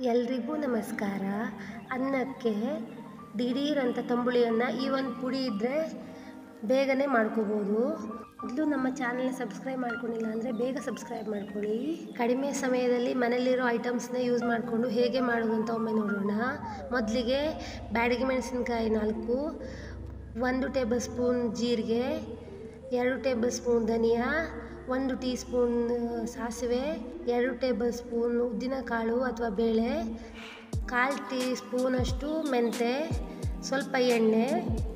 ಎಲ್ರಿಗೂ ನಮಸ್ಕಾರ. ಅನ್ನಕ್ಕೆ ದಿಢೀರಂತ ತಂಬುಳಿಯನ್ನು ಈ ಒಂದು ಪುಡಿ ಇದ್ದರೆ ಬೇಗನೆ ಮಾಡ್ಕೋಬೋದು. ಮೊದಲು ನಮ್ಮ ಚಾನಲ್ನ ಸಬ್ಸ್ಕ್ರೈಬ್ ಮಾಡ್ಕೊಂಡಿಲ್ಲ ಅಂದರೆ ಬೇಗ ಸಬ್ಸ್ಕ್ರೈಬ್ ಮಾಡ್ಕೊಳ್ಳಿ. ಕಡಿಮೆ ಸಮಯದಲ್ಲಿ ಮನೆಯಲ್ಲಿರೋ ಐಟಮ್ಸ್ನ ಯೂಸ್ ಮಾಡಿಕೊಂಡು ಹೇಗೆ ಮಾಡೋದು ಅಂತ ಒಮ್ಮೆ ನೋಡೋಣ. ಮೊದಲಿಗೆ ಬ್ಯಾಡಗಿ ಮೆಣಸಿನ್ಕಾಯಿ 4, 1 ಟೇಬಲ್ ಸ್ಪೂನ್ ಜೀರಿಗೆ, 2 ಟೇಬಲ್ ಸ್ಪೂನ್ ಧನಿಯಾ, 1 ಟೀ ಸ್ಪೂನ್ ಸಾಸಿವೆ, 2 ಟೇಬಲ್ ಸ್ಪೂನ್ ಉದ್ದಿನಕಾಳು ಅಥವಾ ಬೇಳೆ, 1/4 ಟೀ ಸ್ಪೂನಷ್ಟು ಮೆಂತೆ, ಸ್ವಲ್ಪ ಎಣ್ಣೆ,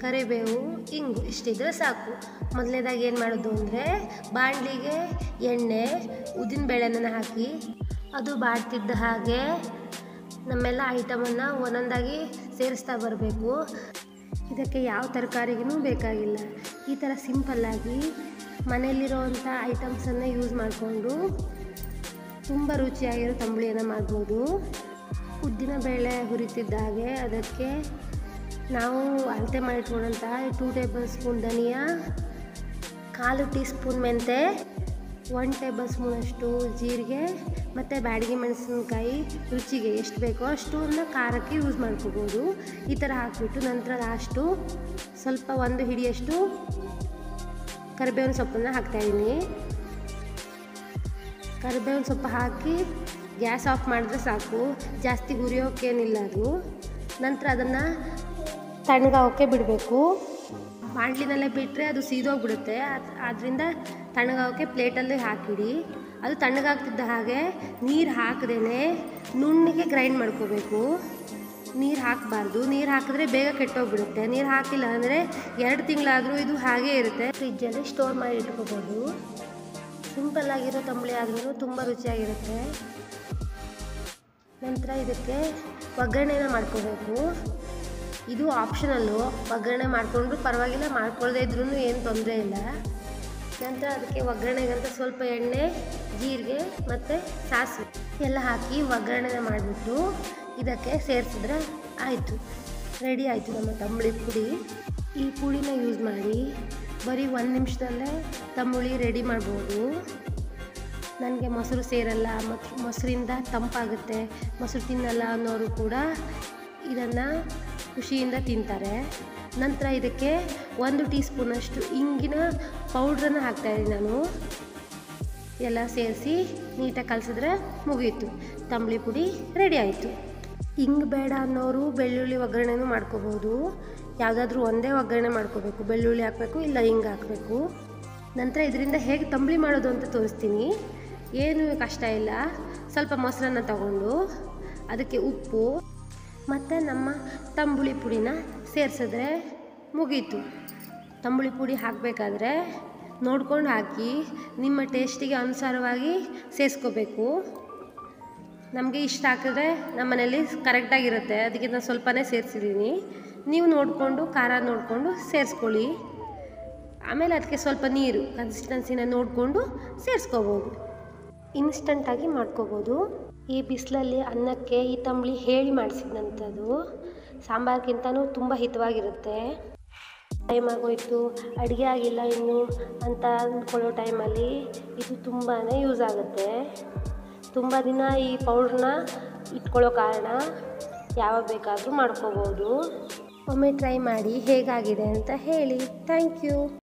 ಕರಿಬೇವು, ಇಂಗು ಇಷ್ಟಿದ್ರೆ ಸಾಕು. ಮೊದಲನೇದಾಗಿ ಏನು ಮಾಡೋದು ಅಂದರೆ ಬಾಣಲಿಗೆ ಎಣ್ಣೆ, ಉದ್ದಿನಬೇಳೆನ ಹಾಕಿ ಅದು ಬಾಡ್ತಿದ್ದ ಹಾಗೆ ನಮ್ಮೆಲ್ಲ ಐಟಮನ್ನು ಒಂದೊಂದಾಗಿ ಸೇರಿಸ್ತಾ ಬರಬೇಕು. ಇದಕ್ಕೆ ಯಾವ ತರಕಾರಿಗೂ ಬೇಕಾಗಿಲ್ಲ. ಈ ಥರ ಸಿಂಪಲ್ಲಾಗಿ ಮನೆಯಲ್ಲಿರೋವಂಥ ಐಟಮ್ಸನ್ನು ಯೂಸ್ ಮಾಡಿಕೊಂಡು ತುಂಬ ರುಚಿಯಾಗಿರೋ ತಂಬುಳಿಯನ್ನು ಮಾಡ್ಬೋದು. ಉದ್ದಿನಬೇಳೆ ಹುರಿತಿದ್ದ ಹಾಗೆ ಅದಕ್ಕೆ ನಾವು ಅಳತೆ ಮಾಡಿಟ್ಕೊಂಡಂಥ 2 ಟೇಬಲ್ ಸ್ಪೂನ್ ಧನಿಯಾ, 1/4 ಟೀ ಸ್ಪೂನ್ ಮೆಂತೆ, 1 ಟೇಬಲ್ ಸ್ಪೂನಷ್ಟು ಜೀರಿಗೆ ಮತ್ತು ಬ್ಯಾಡಗಿ ಮೆಣಸಿನ್ಕಾಯಿ ರುಚಿಗೆ ಎಷ್ಟು ಬೇಕೋ ಅಷ್ಟನ್ನು ಖಾರಕ್ಕೆ ಯೂಸ್ ಮಾಡ್ಕೋಬೋದು. ಈ ಥರ ಹಾಕಿಬಿಟ್ಟು ನಂತರ ಲಾಸ್ಟು ಸ್ವಲ್ಪ 1 ಹಿಡಿಯಷ್ಟು ಕರಿಬೇವಿನ ಸೊಪ್ಪನ್ನು ಹಾಕ್ತಾಯಿದ್ದೀನಿ. ಕರಿಬೇವಿನ ಸೊಪ್ಪು ಹಾಕಿ ಗ್ಯಾಸ್ ಆಫ್ ಮಾಡಿದ್ರೆ ಸಾಕು, ಜಾಸ್ತಿ ಹುರಿಯೋಕ್ಕೇನಿಲ್ಲ ಅದು. ನಂತರ ಅದನ್ನು ತಣ್ಣಗಾಗೋಕ್ಕೆ ಬಿಡಬೇಕು. ಬಾಣಲಿನಲ್ಲೇ ಬಿಟ್ಟರೆ ಅದು ಸೀದೋಗ್ಬಿಡುತ್ತೆ. ಆದ್ದರಿಂದ ತಣ್ಣಗಾಗೋಕ್ಕೆ ಪ್ಲೇಟಲ್ಲಿ ಹಾಕಿಡಿ. ಅದು ತಣ್ಣಗಾಗ್ತಿದ್ದ ಹಾಗೆ ನೀರು ಹಾಕದೇ ನುಣ್ಣಗೆ ಗ್ರೈಂಡ್ ಮಾಡ್ಕೋಬೇಕು. ನೀರು ಹಾಕಬಾರ್ದು. ನೀರು ಹಾಕಿದ್ರೆ ಬೇಗ ಕೆಟ್ಟೋಗ್ಬಿಡುತ್ತೆ. ನೀರು ಹಾಕಿಲ್ಲ ಅಂದರೆ 2 ತಿಂಗಳಾದರೂ ಇದು ಹಾಗೇ ಇರುತ್ತೆ. ಫ್ರಿಜ್ಜಲ್ಲಿ ಸ್ಟೋರ್ ಮಾಡಿ ಇಟ್ಕೋಬೋದು. ಸಿಂಪಲ್ಲಾಗಿರೋ ತಂಬುಳಿ ಆದ್ರೂ ತುಂಬ ರುಚಿಯಾಗಿರುತ್ತೆ. ನಂತರ ಇದಕ್ಕೆ ಒಗ್ಗರಣೆನ ಮಾಡ್ಕೋಬೇಕು. ಇದು ಆಪ್ಷನಲ್ಲು. ಒಗ್ಗರಣೆ ಮಾಡಿಕೊಂಡ್ರು ಪರವಾಗಿಲ್ಲ, ಮಾಡ್ಕೊಳ್ಳದೇ ಇದ್ರೂ ಏನು ತೊಂದರೆ ಇಲ್ಲ. ನಂತರ ಅದಕ್ಕೆ ಒಗ್ಗರಣೆಗಂತ ಸ್ವಲ್ಪ ಎಣ್ಣೆ, ಜೀರಿಗೆ ಮತ್ತು ಸಾಸಿವೆ ಎಲ್ಲ ಹಾಕಿ ಒಗ್ಗರಣೆನ ಮಾಡಿಬಿಟ್ಟು ಇದಕ್ಕೆ ಸೇರಿಸಿದ್ರೆ ಆಯಿತು, ರೆಡಿ ಆಯಿತು ನಮ್ಮ ತಂಬುಳಿ ಪುಡಿ. ಈ ಪುಡಿನ ಯೂಸ್ ಮಾಡಿ ಬರೀ 1 ನಿಮಿಷದಲ್ಲೇ ತಂಬುಳಿ ರೆಡಿ ಮಾಡ್ಬೋದು. ನನಗೆ ಮೊಸರು ಸೇರಲ್ಲ, ಮೊಸರಿಂದ ತಂಪಾಗುತ್ತೆ, ಮೊಸರು ತಿನ್ನಲ್ಲ ಅನ್ನೋರು ಕೂಡ ಇದನ್ನು ಖುಷಿಯಿಂದ ತಿಂತಾರೆ. ನಂತರ ಇದಕ್ಕೆ 1 ಟೀ ಸ್ಪೂನಷ್ಟು ಇಂಗಿನ ಪೌಡ್ರನ್ನು ಹಾಕ್ತಾಯಿದ್ದೀನಿ ನಾನು. ಎಲ್ಲ ಸೇರಿಸಿ ನೀಟಾಗಿ ಕಲಸಿದ್ರೆ ಮುಗೀತು, ತಂಬುಳಿ ಪುಡಿ ರೆಡಿ ಆಯಿತು. ಹಿಂಗೆ ಬೇಡ ಅನ್ನೋರು ಬೆಳ್ಳುಳ್ಳಿ ಒಗ್ಗರಣೆನೂ ಮಾಡ್ಕೋಬೋದು. ಯಾವುದಾದ್ರೂ ಒಂದೇ ಒಗ್ಗರಣೆ ಮಾಡ್ಕೋಬೇಕು. ಬೆಳ್ಳುಳ್ಳಿ ಹಾಕಬೇಕು, ಇಲ್ಲ ಹಿಂಗೆ ಹಾಕಬೇಕು. ನಂತರ ಇದರಿಂದ ಹೇಗೆ ತಂಬುಳಿ ಮಾಡೋದು ಅಂತ ತೋರಿಸ್ತೀನಿ. ಏನೂ ಕಷ್ಟ ಇಲ್ಲ. ಸ್ವಲ್ಪ ಮೊಸರನ್ನು ತಗೊಂಡು ಅದಕ್ಕೆ ಉಪ್ಪು ಮತ್ತು ನಮ್ಮ ತಂಬುಳಿ ಪುಡಿನ ಸೇರಿಸಿದ್ರೆ ಮುಗೀತು. ತಂಬುಳಿ ಪುಡಿ ಹಾಕಬೇಕಾದ್ರೆ ನೋಡ್ಕೊಂಡು ಹಾಕಿ, ನಿಮ್ಮ ಟೇಸ್ಟಿಗೆ ಅನುಸಾರವಾಗಿ ಸೇರಿಸ್ಕೋಬೇಕು. ನಮಗೆ ಇಷ್ಟ ಹಾಕಿದ್ರೆ ನಮ್ಮ ಮನೇಲಿ ಕರೆಕ್ಟಾಗಿರುತ್ತೆ, ಅದಕ್ಕೆ ನಾನು ಸ್ವಲ್ಪನೇ ಸೇರಿಸಿದ್ದೀನಿ. ನೀವು ನೋಡಿಕೊಂಡು ಖಾರ ನೋಡಿಕೊಂಡು ಸೇರಿಸ್ಕೊಳ್ಳಿ. ಆಮೇಲೆ ಅದಕ್ಕೆ ಸ್ವಲ್ಪ ನೀರು ಕನ್ಸಿಸ್ಟೆನ್ಸಿನ ನೋಡಿಕೊಂಡು ಸೇರಿಸ್ಕೋಬೋದು. ಇನ್ಸ್ಟಂಟಾಗಿ ಮಾಡ್ಕೋಬೋದು. ಈ ಬಿಸಿಲಲ್ಲಿ ಅನ್ನಕ್ಕೆ ಈ ತಂಬುಳಿ ಹೇಳಿ ಮಾಡಿಸಿದಂಥದ್ದು. ಸಾಂಬಾರ್ಗಿಂತನೂ ತುಂಬ ಹಿತವಾಗಿರುತ್ತೆ. ಟೈಮ್ ಆಗೋಯ್ತು, ಅಡುಗೆ ಆಗಿಲ್ಲ ಇನ್ನೂ ಅಂತ ಅಂದ್ಕೊಳ್ಳೋ ಟೈಮಲ್ಲಿ ಇದು ತುಂಬಾ ಯೂಸ್ ಆಗುತ್ತೆ. ತುಂಬ ದಿನ ಈ ಪೌಡ್ರನ್ನ ಇಟ್ಕೊಳ್ಳೋ ಕಾರಣ ಯಾವಾಗ ಬೇಕಾದರೂ ಮಾಡ್ಕೋಬೋದು. ಒಮ್ಮೆ ಟ್ರೈ ಮಾಡಿ ಹೇಗಾಗಿದೆ ಅಂತ ಹೇಳಿ. Thank you.